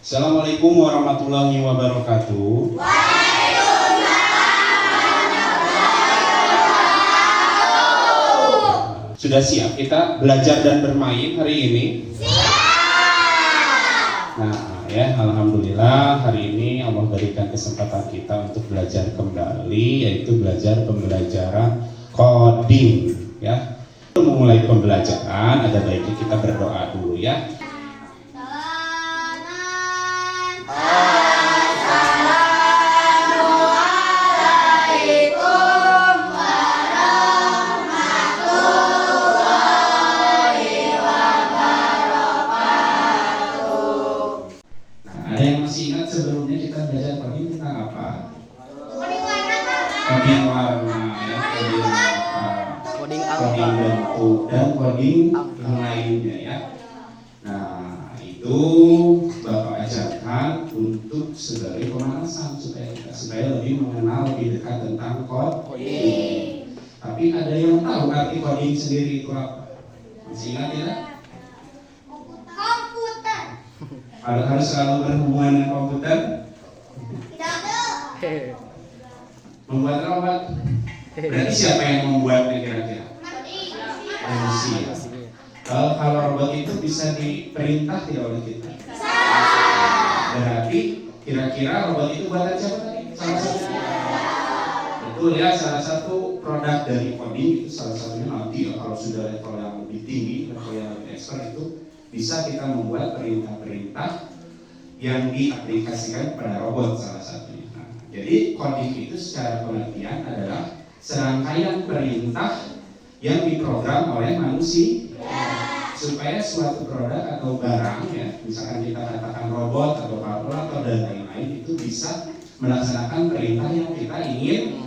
Assalamualaikum warahmatullahi wabarakatuh. Sudah siap kita belajar dan bermain hari ini? Nah, ya, alhamdulillah hari ini Allah berikan kesempatan kita untuk belajar kembali, yaitu belajar pembelajaran coding, ya. Untuk memulai pembelajaran, ada baiknya kita berdoa dulu, ya. Ada yang masih ingat sebelumnya kita belajar coding tentang apa? Coding warna, ya, coding angka, coding bentuk, dan coding yang lainnya, ya. Nah, itu Bapak ajarkan untuk sebagai pemanasan supaya lebih mengenal lebih dekat tentang coding. Tapi ada yang tahu arti coding sendiri itu apa? Masih ingat ya? Harus selalu berhubungan dengan komputer? Tidak ada. Membuat robot? Berarti siapa yang membuatnya kira-kira? Manusia. Kalau robot itu bisa diperintah tidak oleh kita? Berarti kira-kira robot itu buatan siapa tadi? Salah satunya. Betul ya, salah satu produk dari coding itu salah satunya nanti ya, kalau sudah level yang lebih tinggi, level yang lebih expert itu bisa kita membuat perintah-perintah yang diaplikasikan pada robot salah satunya. Nah, jadi coding itu secara pengertian adalah serangkaian perintah yang diprogram oleh manusia supaya suatu produk atau barang, ya, misalkan kita katakan robot atau kalkulator dan lain-lain, itu bisa melaksanakan perintah yang kita ingin.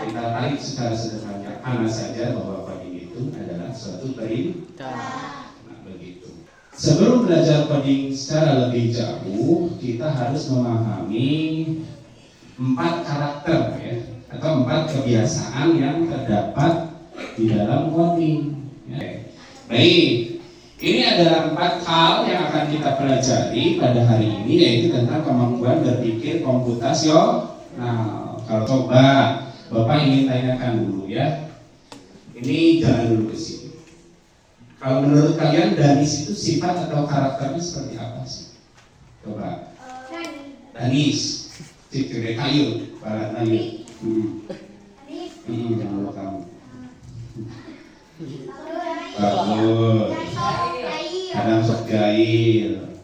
Kita tarik secara sederhana saja bahwa coding itu adalah suatu perintah. Sebelum belajar coding secara lebih jauh, kita harus memahami 4 karakter, ya, atau 4 kebiasaan yang terdapat di dalam coding. Ya. Baik, ini adalah 4 hal yang akan kita pelajari pada hari ini, yaitu tentang kemampuan berpikir komputasional. Nah, kalau coba Bapak ingin tanyakan dulu, ya. Ini jangan dulu ke sini. Kalau menurut kalian Danis itu sifat atau karakternya seperti apa sih? Coba. Danis, ciri kayu, barat kayu. Menurut kamu. Bagus. Kadang sok jahil.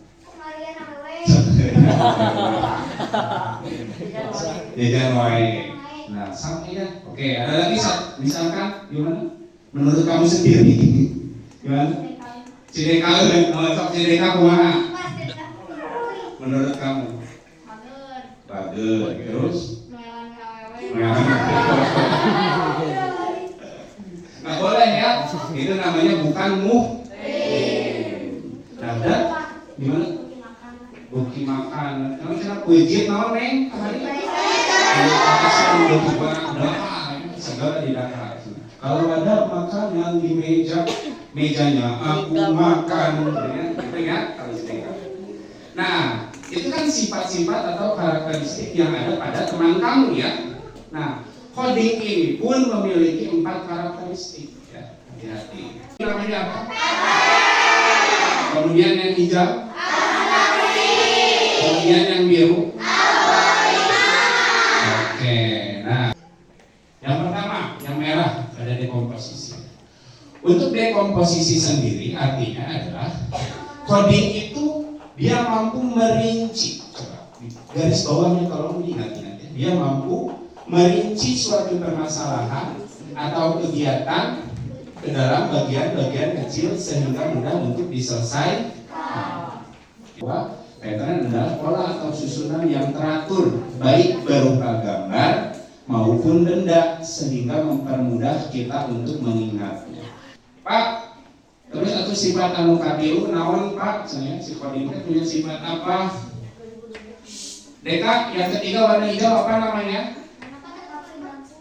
Jajan wae. Nah, sama ya. Oke, ada lagi misalkan gimana? Menurut kamu sendiri? Gimana? CDK sok CDK kumaha? Menurut kamu? Bagus. Terus? Nggak boleh ya. Itu namanya bukan Nah, dan gimana? Buki makan. Namanya pujian naon neng? Segala di data. Kalau ada makanan di mejanya aku makan, gitu ya, kalau CDK. Nah, itu kan sifat-sifat atau karakteristik yang ada pada teman kamu, ya. Nah, coding ini pun memiliki 4 karakteristik, ya. Hati-hati. Namanya apa? Kemudian yang hijau, kemudian yang biru. Oke, nah, yang pertama, yang merah, ada dekomposisi. Untuk dekomposisi sendiri artinya adalah coding itu dia mampu merinci. Coba garis bawahnya kalau diingat-ingat, ya. Dia mampu merinci suatu permasalahan atau kegiatan ke dalam bagian-bagian kecil sehingga mudah untuk diselesaikan. Pattern adalah pola atau susunan yang teratur, baik berupa gambar maupun benda, sehingga mempermudah kita untuk mengingatnya. Pak, terus atau sifat anu katilu naon Pak? Saya si coding punya sifat apa? Deka, yang ketiga warna hijau apa namanya?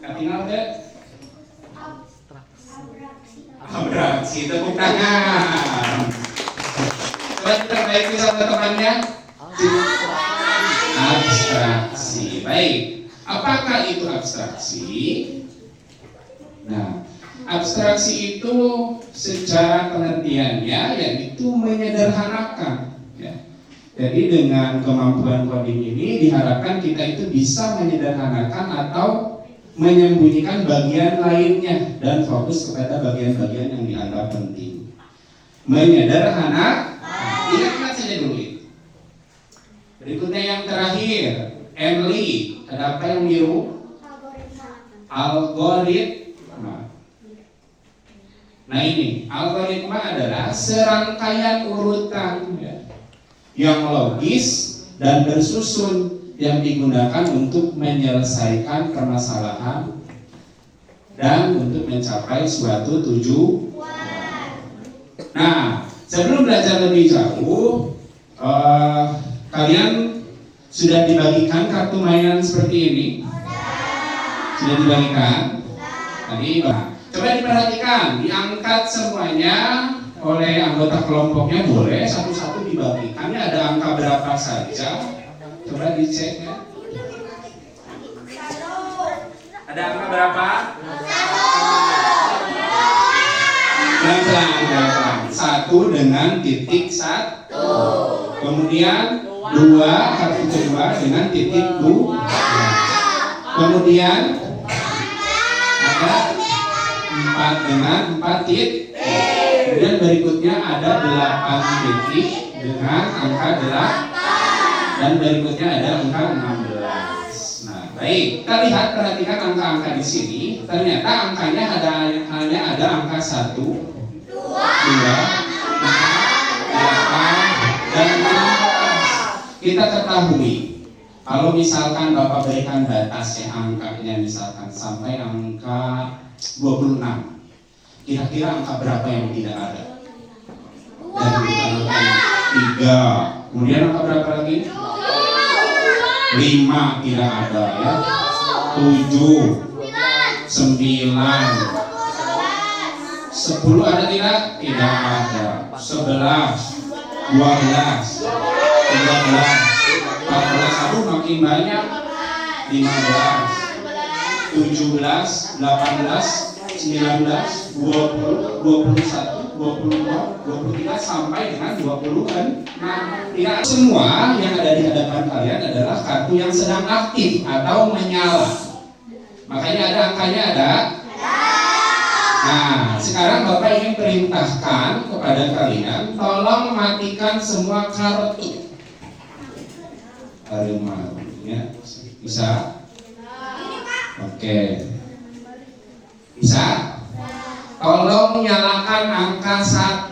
Katingal deh. Abraksi, tepuk tangan. Coba kita baiki sama temannya. Abstraksi. Baik. Apakah itu abstraksi? Nah, abstraksi itu secara pengertiannya yaitu menyederhanakan. Ya. Jadi dengan kemampuan coding ini diharapkan kita itu bisa menyederhanakan atau menyembunyikan bagian lainnya dan fokus kepada bagian-bagian yang dianggap penting. Menyederhanakan. Ingat saja dulu. Berikutnya yang terakhir, Emily. Ada apa yang biru? Algoritma. Nah ini, algoritma adalah serangkaian urutan ya, yang logis dan bersusun yang digunakan untuk menyelesaikan permasalahan dan untuk mencapai suatu tujuan. Nah, sebelum belajar lebih jauh, kalian sudah dibagikan kartu mainan seperti ini? Sudah dibagikan? Tadi, coba diperhatikan, diangkat semuanya oleh anggota kelompoknya, boleh satu-satu dibagikannya. Ada angka berapa saja? Coba dicek ya. Ada angka berapa? Pelan-pelan. 1 dengan titik 1. Kemudian 2, kartu kedua dengan titik 2. Kemudian ada 4 dengan 4 titik. Kemudian berikutnya ada 8 titik dengan angka 8. Dan berikutnya ada angka 16. Nah, baik. Kita lihat, perhatikan angka-angka di sini. Ternyata angkanya hanya ada angka 1, 2, 4, 8, dan 16. Kita ketahui kalau misalkan Bapak berikan batas ya, angkanya misalkan sampai angka 26, kira-kira angka berapa yang tidak ada? Dari angka 3. Kemudian angka berapa lagi? 5 tidak ada ya. 7, 9, 10 ada tidak? Tidak ada. 11, 12, 13, 14, aduh makin banyak. 15, 17, 18, 19, 20, 21, 22, 23 sampai dengan 26. Tidak semua yang ada di hadapan kalian adalah kartu yang sedang aktif atau menyala. Makanya ada angkanya ada. Nah, sekarang Bapak ingin perintahkan kepada kalian, tolong matikan semua kartu. Ya, bisa? Oke. Bisa? Tolong nyalakan angka 1.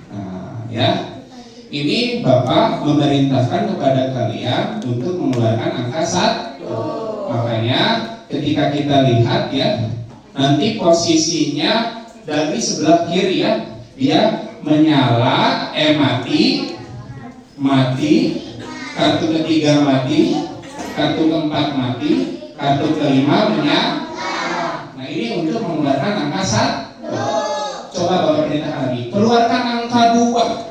Nah, ya. Ini Bapak memerintahkan kepada kalian untuk mengeluarkan angka 1. Makanya ketika kita lihat ya, nanti posisinya dari sebelah kiri ya, dia menyala, mati, kartu ketiga mati, kartu keempat mati, kartu kelima menyala. Nah ini untuk mengeluarkan angka 1. Coba Bapak perintahkan lagi, keluarkan angka 2.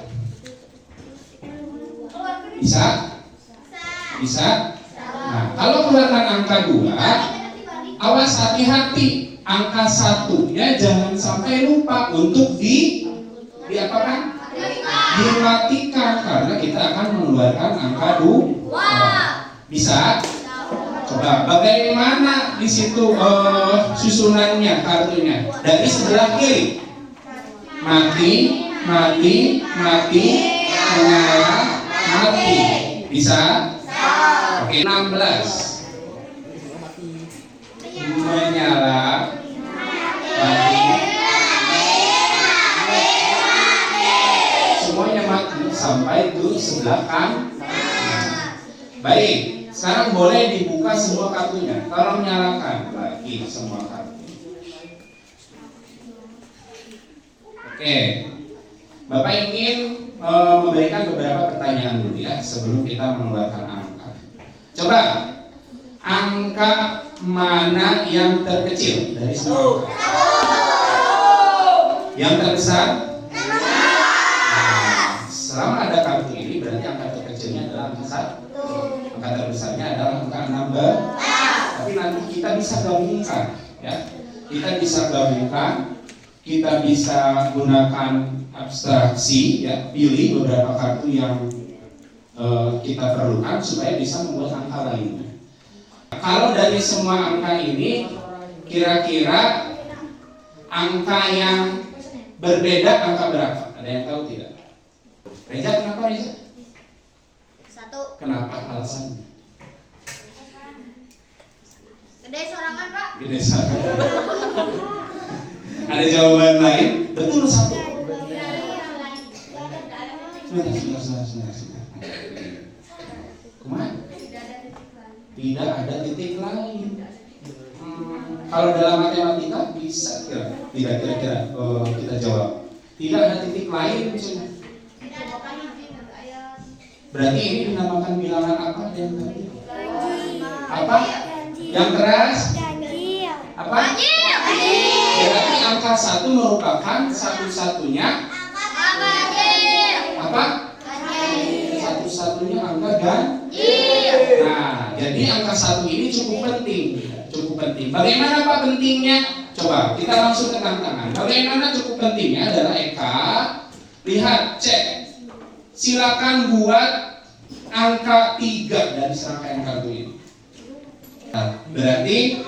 Bisa? Bisa? Nah, kalau keluarkan angka 2, awas hati-hati, angka 1-nya jangan sampai lupa untuk diapakan? Dimatikan, karena kita akan mengeluarkan angka 2. Bisa? Coba bagaimana di situ susunannya kartunya? Dari sebelah kiri. Mati, menyala, mati. Bisa? Oke, 16. Menyala, mati. Semuanya mati sampai ke sebelah kanan. Baik, sekarang boleh dibuka semua kartunya. Tolong nyalakan lagi semua kartu. Oke, Bapak ingin memberikan beberapa pertanyaan dulu ya sebelum kita mengeluarkan angka. Coba, angka mana yang terkecil dari semua angka? Yang terbesar? Nah, selama ada kata kartu ini berarti angka terkecilnya adalah angka 1. Angka terbesarnya adalah angka 16. Tapi nanti kita bisa gabungkan, ya. Kita bisa gabungkan, kita bisa gunakan abstraksi, ya. Pilih beberapa kartu yang kita perlukan supaya bisa membuat angka lainnya. Kalau dari semua angka ini, kira-kira angka yang berbeda angka berapa? Ada yang tahu tidak? Reza, kenapa Reza? 1. Kenapa alasannya? Gede sorangan, Pak. Gede sorangan. Ada jawaban lain? Betul 1. Sebentar. Kemana? Tidak ada titik lain. Kalau dalam matematika bisa kira-kira kita jawab. Tidak ada titik lain. Berarti ini dinamakan bilangan apa yang tadi? Apa? Yang keras? Apa? Berarti angka 1 merupakan satu-satunya apa? Satu-satunya angka ganjil. Nah, jadi angka 1 ini cukup penting. Bagaimana Pak pentingnya? Coba kita langsung ke tantangan. Bagaimana cukup pentingnya adalah Eka. Lihat, cek. Silakan buat angka 3 dari serangkaian kartu ini. Nah, berarti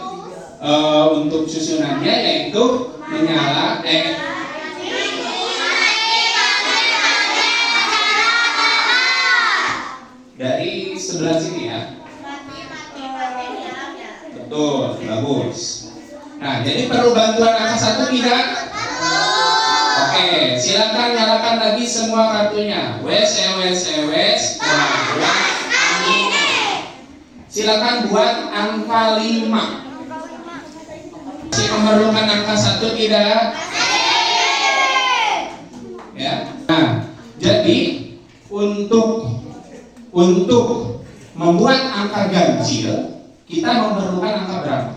untuk susunannya yaitu menyala dari sebelah sini ya. Betul, bagus. Nah, jadi perlu bantuan angka 1 tidak? Oke, silakan nyalakan lagi semua kartunya. Wes. Silakan buat angka 5. Si memerlukan angka 1 tidak? Ya. Nah, jadi untuk membuat angka ganjil kita memerlukan angka berapa?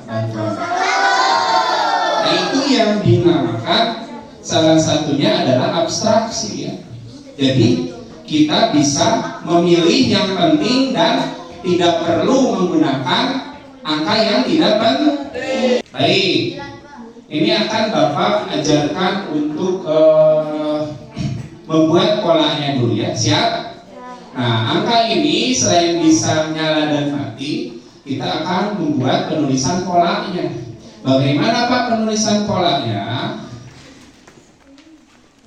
Nah, itu yang dinamakan salah satunya adalah abstraksi, ya. Jadi kita bisa memilih yang penting dan tidak perlu menggunakan angka yang tidak penting. Baik, ini akan Bapak ajarkan untuk membuat polanya dulu, ya. Siap? Nah, angka ini selain bisa nyala dan mati, kita akan membuat penulisan polanya. Bagaimana Pak penulisan polanya?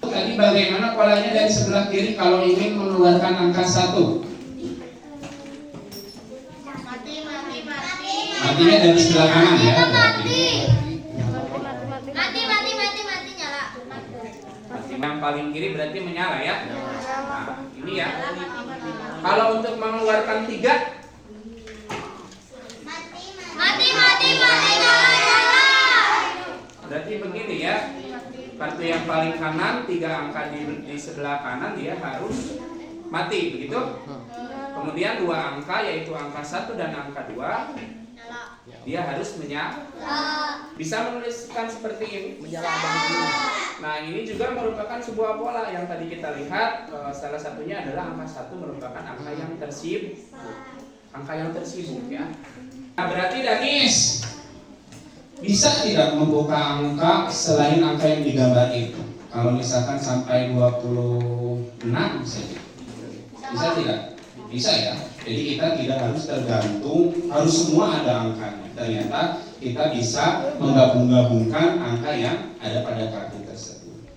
Tadi bagaimana polanya dari sebelah kiri kalau ingin mengeluarkan angka 1? Matinya dari sebelah kanan ya. Mati nyala. Mati yang paling kiri berarti menyala ya. Nah, ini ya. Kalau untuk mengeluarkan 3 Mati nyala. berarti begini ya. Kartu yang paling kanan 3 angka di sebelah kanan dia harus mati begitu. Kemudian 2 angka yaitu angka 1 dan angka 2 dia harus menyala. Bisa menuliskan seperti ini. Nah, ini juga merupakan sebuah pola yang tadi kita lihat. Salah satunya adalah angka 1 merupakan angka yang tersibuk. Ya. Nah, berarti Danis bisa tidak membuka angka selain angka yang digambar itu? Kalau misalkan sampai 26 saja. Bisa tidak? Bisa ya. Jadi kita tidak harus tergantung, harus semua ada angkanya. Ternyata kita bisa menggabung-gabungkan angka yang ada pada kartu tersebut.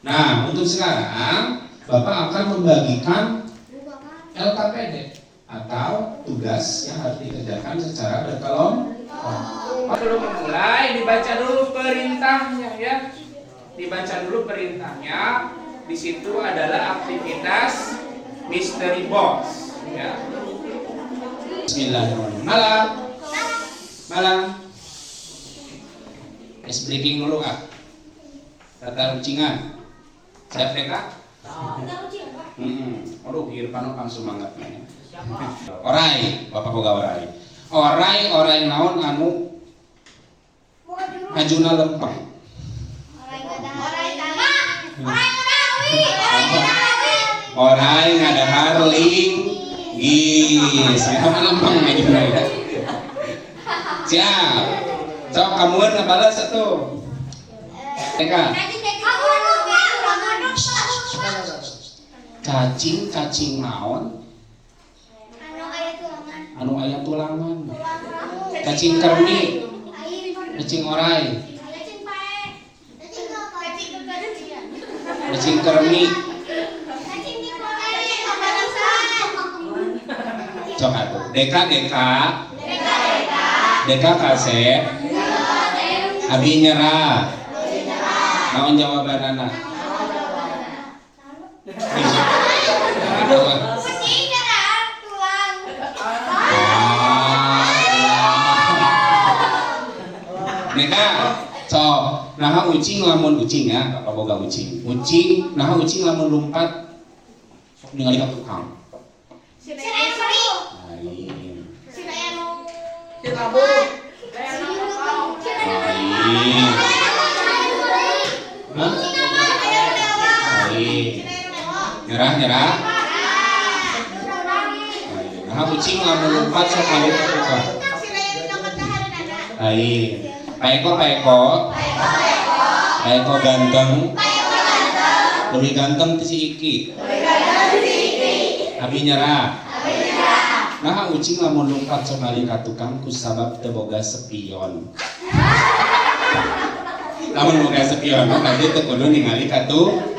Nah, untuk sekarang Bapak akan membagikan LKPD atau tugas yang harus dikerjakan secara berkelompok. Sebelum memulai dibaca dulu perintahnya ya. Dibaca dulu perintahnya. Di situ adalah aktivitas mystery box ya. Bismillahirrahmanirrahim. Malam. Es breaking dulu ah. Data runcingan. Siap TK? Aduh, Irfan langsung semangatnya. Orai, Bapak boga orai. Orai naon anu ajuna lempeng. Orai Orai ngadahar linggis. Memang lempeng aja ya. Siap. Sok kamuan ngabalas satu. Eka. Cacing naon? Anu aya tulangan. Cacing kermi. Cacing orai. Cacing kermi. Sok atuh. Deka kasep. Abi nyerah. Naon jawabanana? Neka, sok, naha ucing lamun ucing ya, apa boga ucing. Ucing, naha ucing lamun lompat sok ningali ka tukang. Nyerah. Nah, kucing lamun lompat sok balik ke tukang. Paeko ganteng. Lebih ganteng ti si Iki. Abi nyerah. Nah, ucing lamun lompat sok balik ka tukang kusabab teu boga sepion. Lamun boga sepion, berarti teu kudu ningali ka tukang.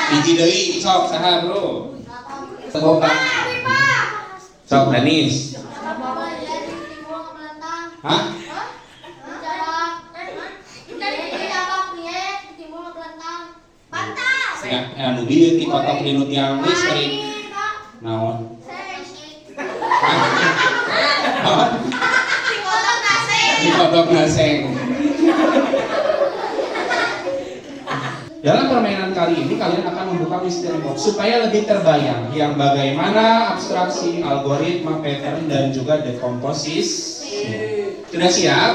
Hiji deui sok saha bro. Tegokan. Sok Danis. Hah? Ya, anu dieu ti kotok di nu tiang geus tadi. Naon? Di kotok naseng. Dalam permainan kali ini kalian akan membuka misteri box supaya lebih terbayang yang bagaimana abstraksi, algoritma, pattern dan juga dekomposisi. Sudah siap?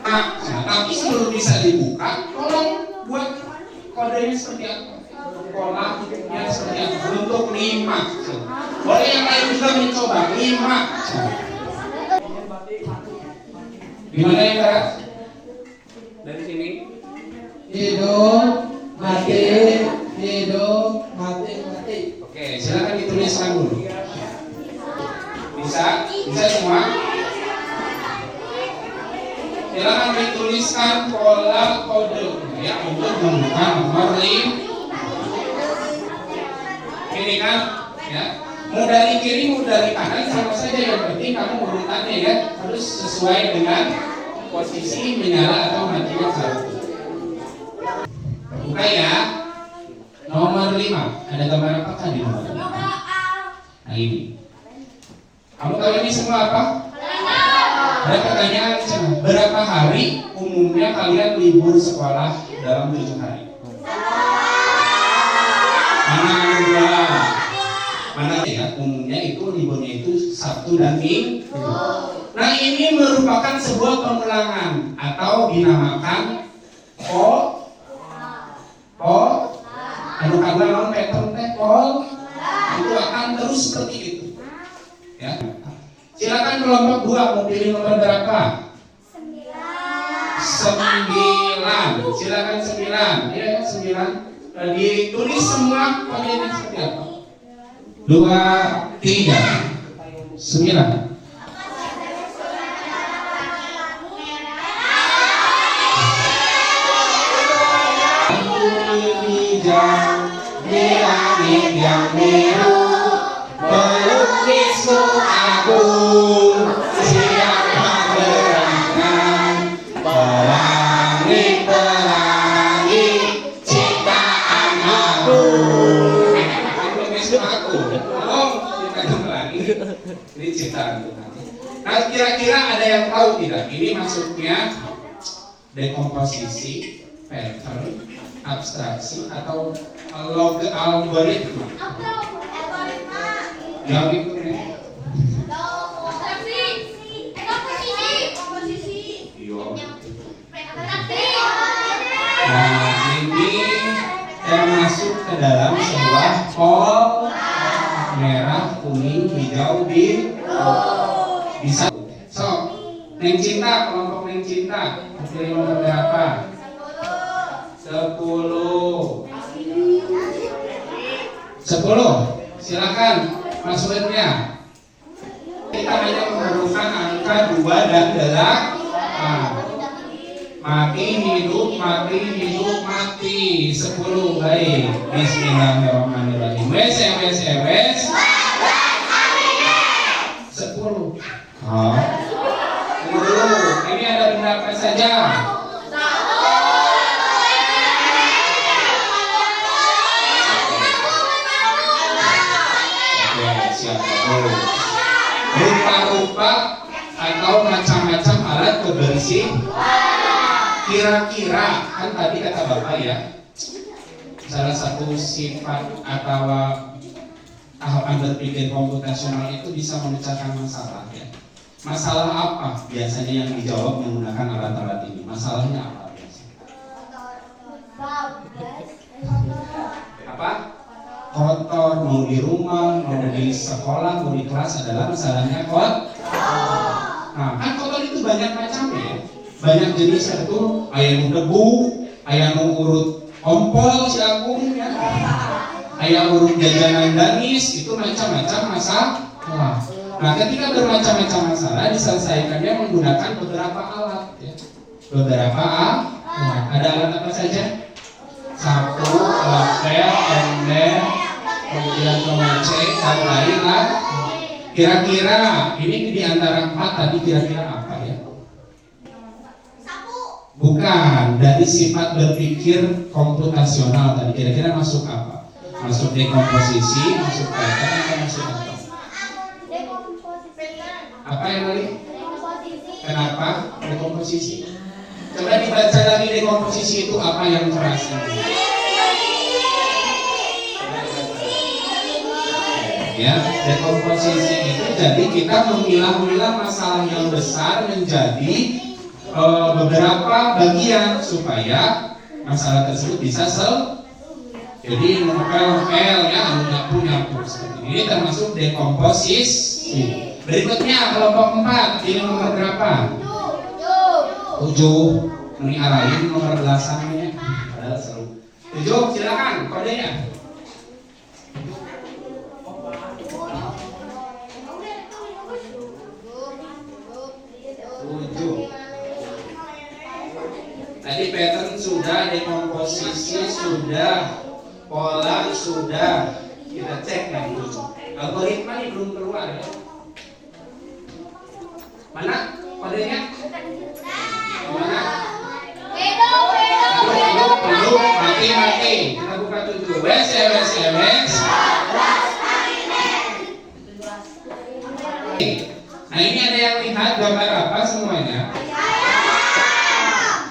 Nah, tapi sebelum bisa dibuka, tolong buat kodenya seperti apa? Polanya seperti apa? Untuk 5. Boleh yang lain juga mencoba 5. Gimana ya Kak? Dari sini. Hidup, mati. Oke, silakan dituliskan dulu. Bisa semua. Silakan dituliskan pola kode ya untuk membuka nomor 5. Ini kan, ya. Mau dari kiri, mau dari kanan sama saja, yang penting kamu urutannya ya harus sesuai dengan posisi menyala atau matinya satu. Buka ya. Nomor 5. Ada gambar apakah di nomor 5? Nah ini. Kamu tahu ini semua apa? Ada pertanyaan, berapa hari umumnya kalian libur sekolah dalam 7 hari? Mana ya, umumnya itu liburnya itu Sabtu dan Minggu. Nah ini merupakan sebuah pengulangan atau dinamakan anu kagak non pattern itu akan terus seperti itu. Ya. Silakan kelompok 2 mau pilih nomor berapa? 9. Silakan 9. Ya 9. Ditulis semua kodenya seperti apa? 2, 3, 9. Di langit yang biru pelukismu agung, siapa gerangan pelangi ciptaan agung. Pelukismu agung, ciptaan pelangi, ini ciptaan Tuhan. Nah kira-kira ada yang tahu tidak? Ini maksudnya dekomposisi, pattern, abstraksi atau algoritma. Yang itu nah ini termasuk ke dalam sebuah kuning, hijau, biru. Bisa. So, Neng Cinta, kelompok Neng Cinta, pilih nomor berapa? 10. 10. Silakan masukinnya. Kita hanya memerlukan angka 2 dan 8. Mati, hidup, mati, 10. Baik. Bismillahirrahmanirrahim. Wes. 10. Oh. Tunggu dulu. Ini ada benda apa saja? Oke, siap. Rupa-rupa atau macam-macam alat pembersih. Kira-kira, kan tadi kata Bapak ya, salah satu sifat atau tahapan berpikir komputasional itu bisa memecahkan masalah ya. Masalah apa biasanya yang dijawab menggunakan alat-alat ini? Masalahnya apa biasanya? Apa? Kotor, mau di rumah, mau di sekolah, mau di kelas adalah masalahnya kotor. Nah, kan kotor itu banyak macamnya ya. Banyak jenisnya itu, aya nu debu, aya nu urut ompol si Agung ya. Aya urut jajanan danis, itu macam-macam masalah. Nah, ketika bermacam-macam masalah diselesaikannya menggunakan beberapa alat ya. Beberapa alat. Ada alat apa saja? Sapu, lapel, ember, kemudian pengecek, dan lain-lain. Kira-kira ini di antara 4 tadi kira-kira apa ya? Bukan, dari sifat berpikir komputasional tadi kira-kira masuk apa? Masuk dekomposisi, masuk pattern, atau masuk apa? Apa yang tadi? Kenapa dekomposisi? Coba dibaca lagi dekomposisi itu apa yang terasa? Ya, dekomposisi itu jadi kita memilah-milah masalah yang besar menjadi beberapa bagian supaya masalah tersebut bisa jadi ngepel-ngepel ya, nyapu-nyapu seperti ini termasuk dekomposisi. Berikutnya kelompok 4, pilih nomor berapa? 7. Ini arahin nomor belasannya. Padahal seru. 7, silakan kodenya. 7. Tadi pattern sudah, dekomposisi sudah, pola sudah. Kita cek yang dulu. Algoritma ini belum keluar ya. Mana kodenya? Mana? Belum. Mati. Kita buka 7. Wes. Nah, ini ada yang lihat gambar apa semuanya?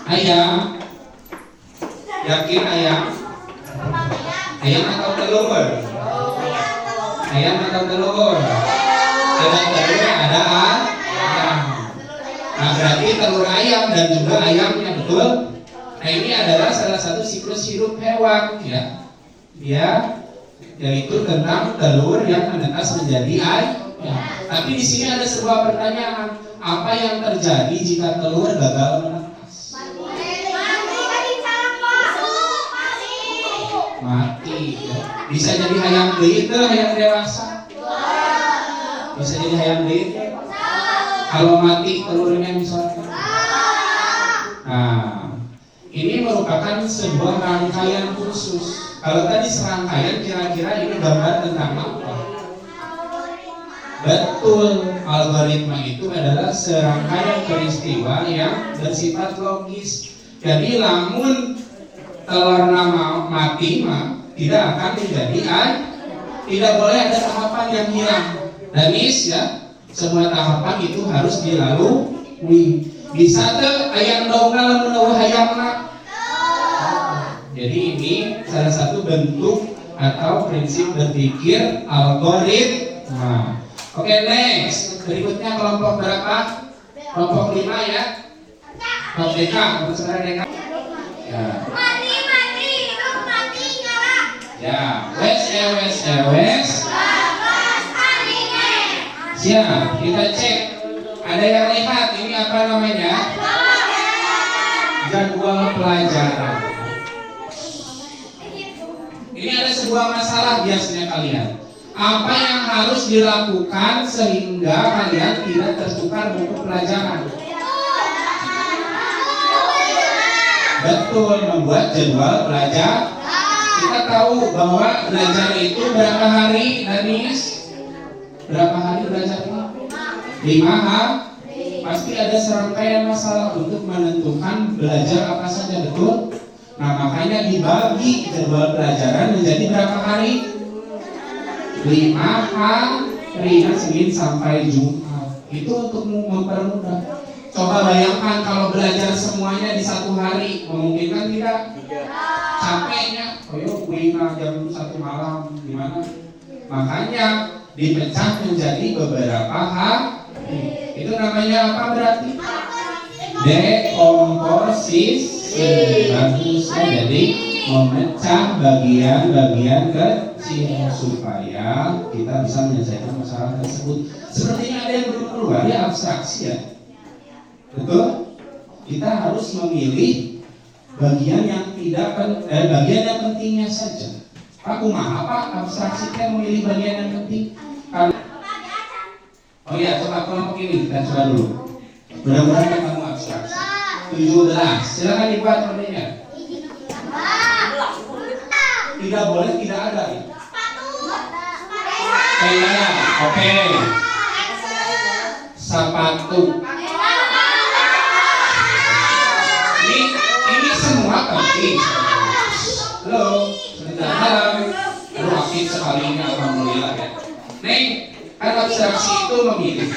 Ayam. Yakin ayam? Ayam atau telur? Ayam atau telur? Ada telur, ada ayam. Nah, berarti telur ayam dan juga ayamnya, betul? Nah, ini adalah salah satu siklus hidup hewan ya. Dia yaitu tentang telur yang menetas menjadi ayam. Tapi di sini ada sebuah pertanyaan, apa yang terjadi jika telur gagal menetas? Mati. Ya. Bisa jadi hayam deui teh hayam dewasa. Bisa jadi hayam deui. Kalau mati telurnya misalnya. Nah, ini merupakan sebuah rangkaian khusus. Kalau tadi serangkaian, kira-kira ini gambar tentang apa? Betul, algoritma itu adalah serangkaian peristiwa yang bersifat logis. Jadi lamun telur nama mati tidak akan menjadi ayam. Tidak boleh ada tahapan yang hilang. Danis ya, semua tahapan itu harus dilalui. Bisa tuh ayam dongna lamun hayamna. Jadi ini salah satu bentuk atau prinsip berpikir algoritma. Oke, next. Berikutnya kelompok berapa? Kelompok 5 ya. Kelompok DK, kelompok saudara DK. Ya. Mati, nyala. Ya, wes. Siap, kita cek. Ada yang lihat ini apa namanya? Jadwal pelajaran. Ini ada sebuah masalah biasanya kalian. Apa yang harus dilakukan sehingga kalian tidak tertukar buku pelajaran? Betul, membuat jadwal belajar. Kita tahu bahwa belajar itu berapa hari, Danis? Berapa hari belajar ini? 5 hari. Pasti ada serangkaian masalah untuk menentukan belajar apa saja, betul? Nah, makanya dibagi jadwal pelajaran menjadi berapa hari? 5 hari, Senin sampai Jumat. Itu untuk mempermudah. Coba bayangkan kalau belajar semuanya di 1 hari, memungkinkan tidak? Capeknya, jam 1 malam, gimana? Makanya dipecah menjadi beberapa hari. Itu namanya apa berarti? Dekomposisi. Bagusnya jadi memecah bagian-bagian kecil supaya kita bisa menyelesaikan masalah tersebut. Sepertinya ada yang belum keluar ya, abstraksi ya. Betul? Kita harus memilih bagian yang bagian yang pentingnya saja. Pak kumaha Pak abstraksi kita memilih bagian yang penting. Oh iya, coba kelompok ini kita coba dulu. Mudah-mudahan kamu abstraksi. 17. Silakan dibuat kodenya. Tidak boleh tidak ada ya. Oke. Sepatu. Ini semua penting. Halo, sebentar. Aduh, aktif sekali ini, alhamdulillah ya. Nih, kan abstraksi itu memilih.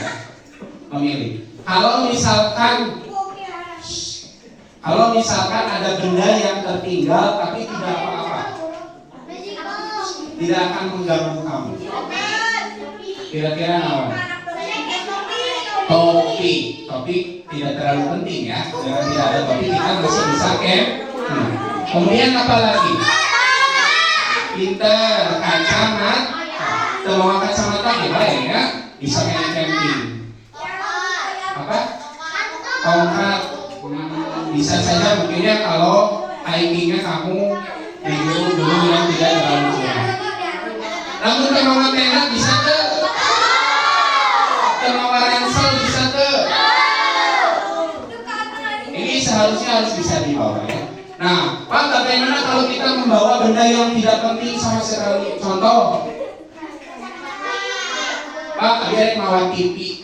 Kalau misalkan ada benda yang tertinggal tapi tidak apa-apa, tidak akan mengganggu kamu. Kira-kira apa? Topi tidak terlalu penting ya. Jangan tidak ada topi kita masih bisa camp. Kemudian apa lagi? Pinter, kacamata. Kalau kacamata gimana ya? Bisa main camping. Apa? Tongkat. Bisa saja mungkinnya kalau hikingnya kamu di gunung yang tidak terlalu jauh. Namun kemauan tenda bisa ke? Kemauan ransel bisa ke? Ini seharusnya harus bisa dibawa ya. Nah, Pak, bagaimana kalau kita membawa benda yang tidak penting sama sekali? Contoh, Pak, ada yang bawa TV,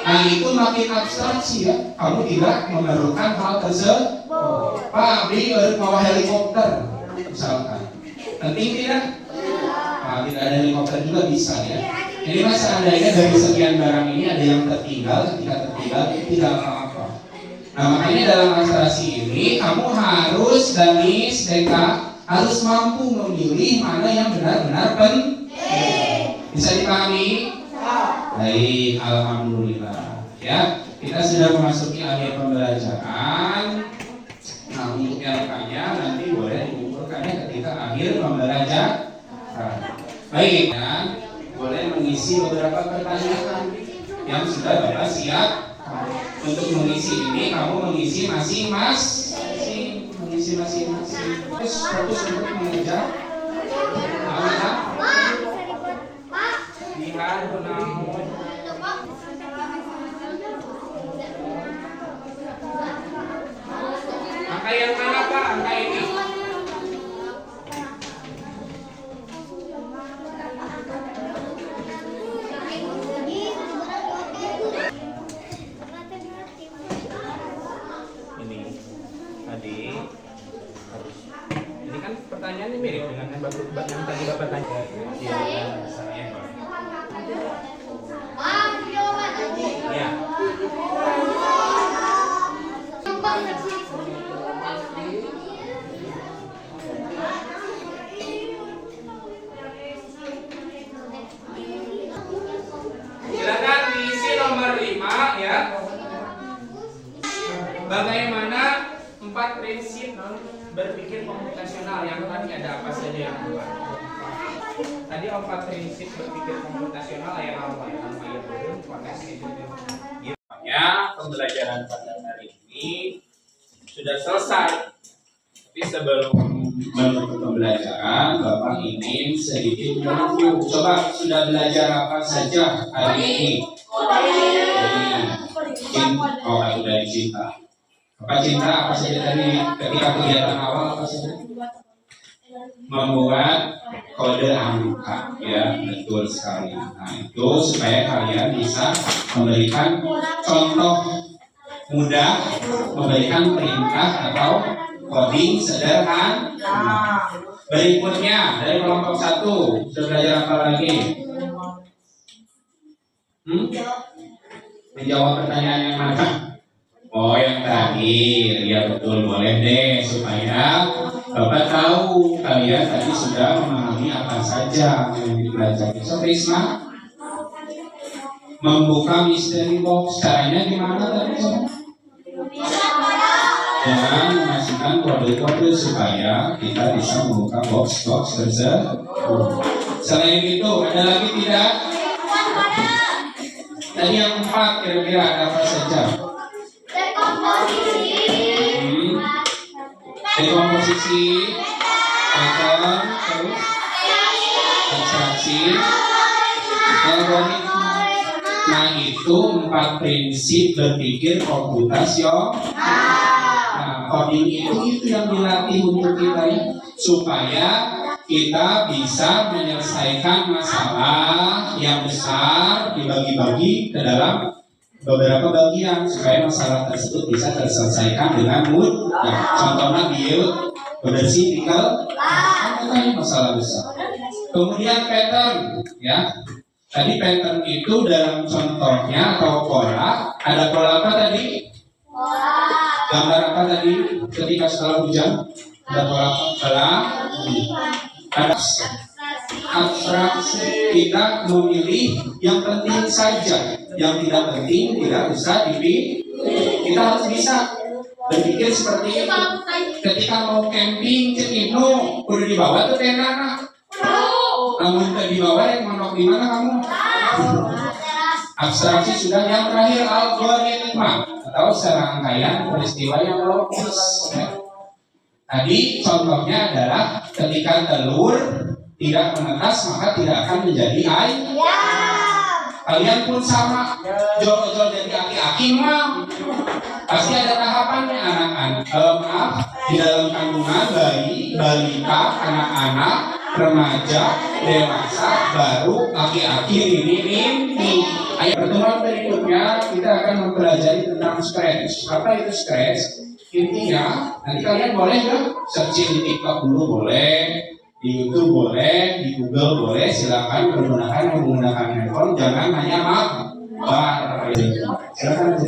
nah itu makin abstraksi ya. Kamu tidak memerlukan hal tersebut. Pak, beli bawa helikopter, misalkan. Penting tidak? Nah, tidak ada helikopter juga bisa ya. Jadi seandainya dari sekian barang ini ada yang tertinggal, ketika tertinggal itu tidak apa-apa. Nah makanya dalam abstraksi ini kamu harus Danis, Deka harus mampu memilih mana yang benar-benar penting. Bisa dipahami? Baik, alhamdulillah. Ya, kita sudah memasuki akhir pembelajaran. Nah untuk yang lainnya nanti boleh dikumpulkannya ketika akhir pembelajaran. Baik, ya, boleh mengisi beberapa pertanyaan yang sudah Bapak siap. Untuk mengisi ini kamu mengisi masing-masing. Terus fokus untuk mengejar. Lihat namun. Angka yang mana Pak? Angka ini. Ini kan pertanyaannya mirip dengan yang tadi Bapak tanya. Iya, misalnya Pak. Ya. Silakan diisi nomor 5 ya. Bagaimana 4 prinsip berpikir komputasional yang tadi ada apa saja yang keluar? Tadi 4 prinsip berpikir komputasional yang apa ya? Ya, pembelajaran pada hari ini sudah selesai. Tapi sebelum menutup pembelajaran, Bapak ingin sedikit mereview. Coba sudah belajar apa saja hari ini? Dari cinta. Apa cinta? Apa saja tadi? Ketika kegiatan awal apa saja? Membuat kode angka, ya betul sekali. Nah itu supaya kalian bisa memberikan contoh mudah, memberikan perintah atau coding sederhana. Berikutnya dari kelompok 1 sudah belajar apa lagi? Menjawab pertanyaan yang mana? Oh yang terakhir, ya betul, boleh deh supaya Bapak tahu kalian tadi sudah memahami apa saja yang dipelajari. So Risma, membuka misteri box, caranya gimana tadi? Dengan memasukkan kode-kode supaya kita bisa membuka box-box tersebut. Selain itu, ada lagi tidak? Tadi yang 4 kira-kira ada apa saja? Dekomposisi, pattern, terus abstraksi, algoritma. Nah itu 4 prinsip berpikir komputasional. Nah coding itu yang dilatih untuk kita ya, supaya kita bisa menyelesaikan masalah yang besar dibagi-bagi ke dalam beberapa bagian supaya masalah tersebut bisa terselesaikan dengan mudah. Contohnya build, bebersih, tinggal masalah besar. Kemudian pattern, ya. Tadi pattern itu dalam contohnya atau pola. Ada pola apa tadi? Gambar apa tadi? Ketika setelah hujan ada pola apa? Ada abstraksi. Kita memilih yang penting saja, yang tidak penting tidak bisa dipilih. Kita harus bisa berpikir seperti itu. Ketika mau camping cek udah dibawa tuh tenda. Namun udah dibawa yang monok di mana kamu? Abstraksi sudah. Yang terakhir algoritma atau serangkaian peristiwa yang logis. Tadi contohnya adalah ketika telur tidak menetas maka tidak akan menjadi ayam. Kalian pun sama, jol-jol jadi aki-aki mah pasti ada tahapannya anak-anak. Di dalam kandungan bayi, balita, anak-anak, remaja, dewasa, baru aki-aki ini. Ayo pertemuan berikutnya kita akan mempelajari tentang scratch. Apa itu scratch? Intinya nanti kalian boleh nggak searching di TikTok dulu boleh, di YouTube boleh, di Google boleh, silakan menggunakan handphone, jangan hanya mabar. Silakan.